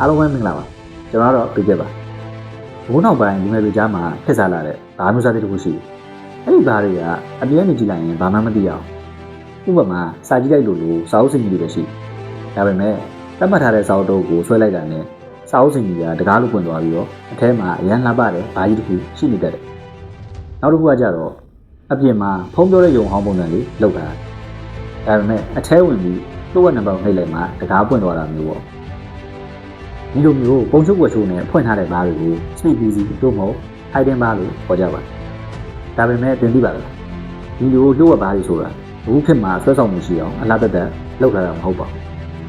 အားလုံးပဲမင်္ဂလာပါကျွန်တော်ကတော့ပြပြပါဘုံနောက်ပိုင်းဒီမဲ့လူကြားမှာခက်စားလာတဲ့ဘာမျိုးစားတဲ့တခုရှိတယ်အဲ့ဒီဘာတွေကအပြည့်နေကြည့်လိုက်ရင်ဘာမှမသိအောင်ဥပမာစာကြည့်လိုက်လို့စာအုပ်စင်ကြီးတွေပဲရှိဒါပေမဲ့တတ်မှတ်ထားတဲ့စာအုပ်တုပ်ကိုဆွဲလိုက်တာနဲ့စာအုပ်စင်ကြီးကတကားလို့ပွင့်သွားပြီးတော့အထဲမှာအရန်လှပတဲ့ဘာကြီးတစ်ခုရှိနေတတ်တယ်နောက်တစ်ခုကကြတော့အပြင်မှာဖုံးပြောတဲ့ယုံဟောင်းပုံစံလေးလောက်တာဒါပေမဲ့အထဲဝင်ပြီးလှုပ်ဝက်နံပါတ်နှိပ်လိုက်မှတကားပွင့်သွားတာမျိုးပေါ့ဒီလိုမျိုးပုံချုပ်ွက်ချိုးနဲ့ဖွင့်ထားတဲ့ဘားတွေကို speed busy တို့မဟုတ် hidden bar လို့ခေါ်ကြပါတယ်။ဒါပေမဲ့သင်သိပါလား။ဒီလိုလှုပ်ဝက်ဘားတွေဆိုတာအခုခေတ်မှာဆွဲဆောင်မှုရှိအောင်အလားတသက်လုပ်ထားတာမဟုတ်ပါဘူး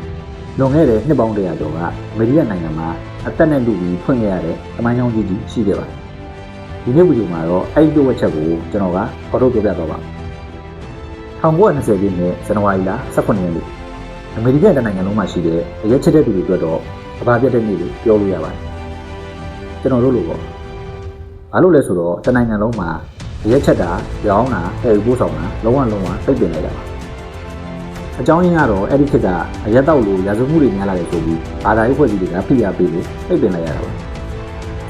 ။လွန်ခဲ့တဲ့နှစ်ပေါင်း100ကျော်ကအမေရိကန်နိုင်ငံမှာအသက်နဲ့လူပြီးဖွင့်ခဲ့ရတဲ့သမိုင်းကြောင်းကြီးကြီးရှိခဲ့ပါတယ်။ဒီနေ့ဗီဒီယိုမှာတော့အဲ့ဒီလှုပ်ဝက်ချက်ကိုကျွန်တော်ကဖော်ထုတ်ပြပြသွားပါမယ်။1920ပြည့်နှစ်ဇန်နဝါရီလ18ရက်နေ့အမေရိကန်နိုင်ငံလုံးမှာရှိတဲ့အရက်ချက်တဲ့သူတွေအတွက်တော့အဘာပြတ်တဲ့နေ့လို့ပြောလို့ရပါတယ်ကျွန်တော်တို့လိုပေါ့ဘာလို့လဲဆိုတော့တနိုင်ငံလုံးမှာရက်ချက်တာရောင်းတာဟဲ့ပို့ဆောင်တာလုံးဝစိတ်ပင်လိုက်တာပါအကြောင်းရင်းကတော့အဲ့ဒီခေတ်ကအရက်တောက်လို့ရာဇဝမှုတွေများလာတယ်ဆိုပြီးဘာသာရေးဖွဲ့စည်းတွေကဖိအားပေးလို့စိတ်ပင်လိုက်ရတာပါ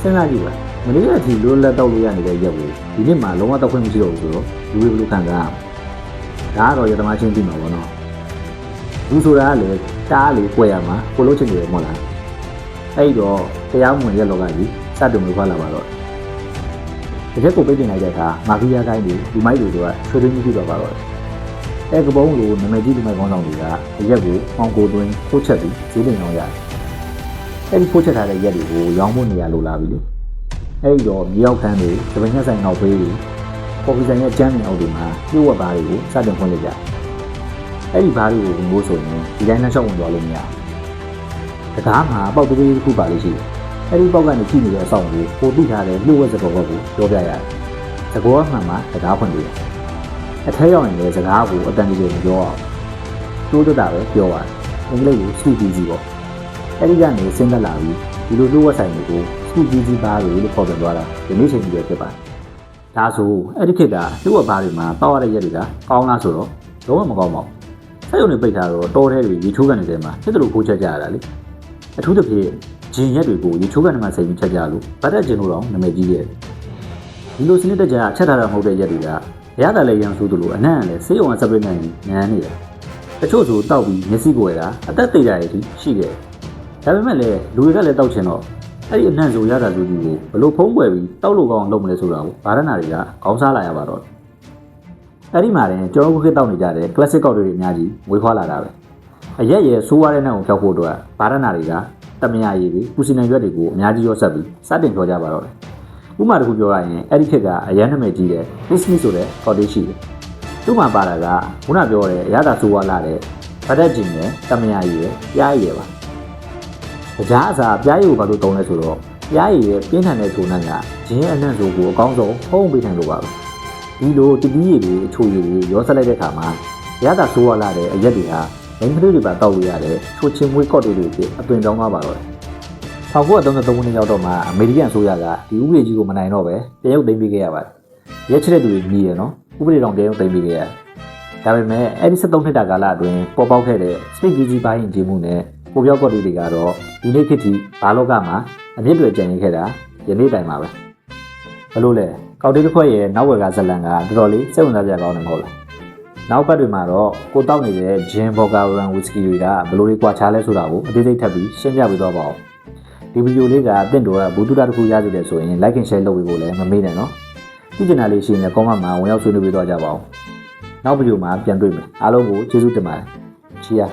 စဉ်းစားကြည့်ပါမနေ့ကအထိလိုလက်တောက်လို့ရနေတဲ့ရက်ကိုဒီနေ့မှာလုံးဝတောက်ခွင့်မရှိတော့ဘူးဆိုတော့လူတွေဘယ်လိုခံစားရမလဲဒါကတော့ရသမားချင်းသိမှာပေါ့နော်လူဆိုတာကလည်းတားလေ꿰ရမှာကိုလို့ချင်တယ်မဟုတ်လားအဲ့တော့တရားဝင်ရက်လောကကြီးစတင်လို့ခွာလာပါတော့တကယ်ကိုပြည့်တင်လိုက်တဲ့အခါမာဖီးယားတိုင်းတွေဒီမိုက်တွေကဆွေးနွေးမှုပြုတော့ပါတော့အဲ့ကပုံးလိုနာမည်ကြီးဒီမိုက်ကောင်းဆောင်တွေကအရက်ကိုပေါင်ကိုတွင်းထိုးချက်ပြီးဈေးတင်အောင်ရတယ်အဲ့ဒီထိုးချက်ထားတဲ့ရက်တွေကိုရောင်းဖို့နေရာလိုလာပြီလေအဲ့ဒီတော့မြေရောက်ခန်းတွေသပင်ညက်ဆိုင်နောက်ဘေးတွေကော်ဖီဆိုင်ရဲ့ကျန်းနေအောက်တွေမှာပြုတ်ဝက်ပါးတွေကိုစတင်ဖွင့်လိုက်ကြအဲ့ဒီဘားတွေကိုငိုးဆိုရင်ဒီတိုင်းနဲ့ရှောက်ဝင်သွားလို့မရဘူးတကားမှာပေါက်သေးသေးတစ်ခုပါလို့ရှိတယ်အဲ့ဒီပေါက်ကနေကြည့်နေတဲ့အဆောင်ကိုပိုတိထားတဲ့လှုပ်ဝက်စကောကိုပြောပြရတယ်စကောမှန်မှာတကားဖွင့်ပြီးအထဲရောက်ရင်လည်းစကားကိုအတန်ကြီးကြီးပြောအောင်တိုးတက်တာပဲပြောရတယ်အင်္ဂလိပ်ကို speed busy ပေါ့အဲ့ဒီကနေစဉ်းသက်လာပြီးဒီလိုလှုပ်ဝက်ဆိုင်တွေကို speed busy ဘားတွေလို့ခေါ်ပြန်သွားတာဒီနေ့ချိန်ကြီးပဲဖြစ်ပါတယ်ဒါဆိုအဲ့ဒီခေတ်ကလှုပ်ဝက်ဘားတွေမှာပေါက်ရတဲ့ရက်တွေကကောင်းလားဆိုတော့လုံးဝမကောင်းပါဘူးဆက်ရုံတွေပိတ်ထားတော့တောထဲတွေရေချိုးကန်နေတဲ့မှာဖြစ်တယ်လို့ခိုးချက်ကြရတာလေအထူးသဖြင့်ဂျင်ရက်တွေကိုရေချိုးကန်တွေမှာစိတ်ပြီးချက်ကြလို့ဗတ်တက်ဂျင်တို့တော့နာမည်ကြီးရဲ့ဒီလိုစနစ်တကျချက်ထားတာမဟုတ်တဲ့ရက်တွေကရတာလည်းရန်ဆိုးသလိုအနံ့လည်းဆေးရုံကစပရိတ်နိုင်နန်းနေတယ်တချို့ဆိုတောက်ပြီးမျက်စိကိုရတာအသက်သေးတာရည်ရှိခဲ့ဒါပေမဲ့လည်းလူတွေကလည်းတောက်ချင်တော့အဲ့ဒီအနံ့ဆိုရတာလူကြီးကိုဘလို့ဖုံးကွယ်ပြီးတောက်လို့ကောင်းလုပ်မလဲဆိုတာကိုဗာရဏတွေကခေါင်းစားလာရပါတော့အဲ့ဒီမှာတင်ကျွန်တော်တို့ခေတ်တောက်နေကြတဲ့ classic ကောက်တွေအများကြီးဝေခွာလာတာပဲအရက်ရဲ့ဆိုးရတဲ့နှောက်ကိုဖျောက်ဖို့အတွက်ဗာရဏတွေကတမယာရည်တွေပူစီနံရွက်တွေကိုအများကြီးရောဆက်ပြီးစတင်ပြောကြပါတော့တယ်ဥပမာတစ်ခုပြောရရင်အဲ့ဒီခေတ်ကအရန်နာမည်ကြီးတဲ့ Disney ဆိုတဲ့ cottage ရှိတယ်သူ့မှာပါတာကခုနပြောတဲ့အရသာဆိုးရလာတဲ့ဗတ်တက်ဂျင်နဲ့တမယာရည်ရဲ့ပြားရည်ပါကြားအစားပြားရည်ကိုဘာလို့တုံးလဲဆိုတော့ပြားရည်ရဲ့ပြင်းထန်တဲ့ထုံနှံကဂျင်းရဲ့အနှံ့ဆိုကိုအကောင်းဆုံးဖုံးပေးနိုင်လို့ပါပဲဒီလိုတတိရည်တွေအချိုရည်တွေရောဆက်လိုက်တဲ့အခါမှာရတာဆိုးရလာတဲ့အရက်တွေဟာမိန်းကလေးတွေပါတောက်လို့ရတယ်ချိုချင်းမွေးကော့တွေတွေဖြစ်အသွင်ကြောင်းသွားပါတော့တယ်1933ခုနှစ်ရောက်တော့မှအမေရိကန်အစိုးရကဒီဥပဒေကြီးကိုမနိုင်တော့ပဲပြန်ရုပ်သိမ်းပေးခဲ့ရပါတယ်ရက်ချစ်တဲ့သူတွေကြီးရယ်နော်ဥပဒေတော်ပြန်ရုပ်သိမ်းပေးခဲ့ရတယ်ဒါပေမဲ့အဲ့ဒီ73နှစ်တာကာလအတွင်းပေါ်ပေါက်ခဲ့တဲ့ speed busy ဘိုင်းကြီးမှုနဲ့ပိုပြောက်ကော့တွေကတော့ဒီနေ့ခေတ်ထိဘာလောကမှာအမြင့်တွေကျန်ရခဲ့တာယနေ့တိုင်မှာပဲဘလို့လဲကောက်တေးတစ်ခွက်ရဲ့နောက်ဝက်ကဇလန်ကတော်တော်လေးစိတ်ဝင်စားစရာကောင်းတယ်မဟုတ်လားနောက်ပတ်တွေမှာတော့ကိုတောက်နေတဲ့ဂျင်ဘော်ဂါရန်ဝီစကီတွေကဘလို့လေးကွာခြားလဲဆိုတာကိုအသေးစိတ်ထပ်ပြီးရှင်းပြပေးတော့ပါဦးဒီဗီဒီယိုလေးကအသင့်တော်ကဘူတူတာတစ်ခုရစီတယ်ဆိုရင် like and share လုပ်ပေးဖို့လည်းမမေ့နဲ့နော်ကြည့်ချင်တာလေးရှိရင်လည်း comment မှာဝင်ရောက်ဆွေးနွေးပေးတော့ကြပါဦးနောက်ဗီဒီယိုမှာပြန်တွေ့မယ်အားလုံးကိုကျေးဇူးတင်ပါတယ်ချီယာ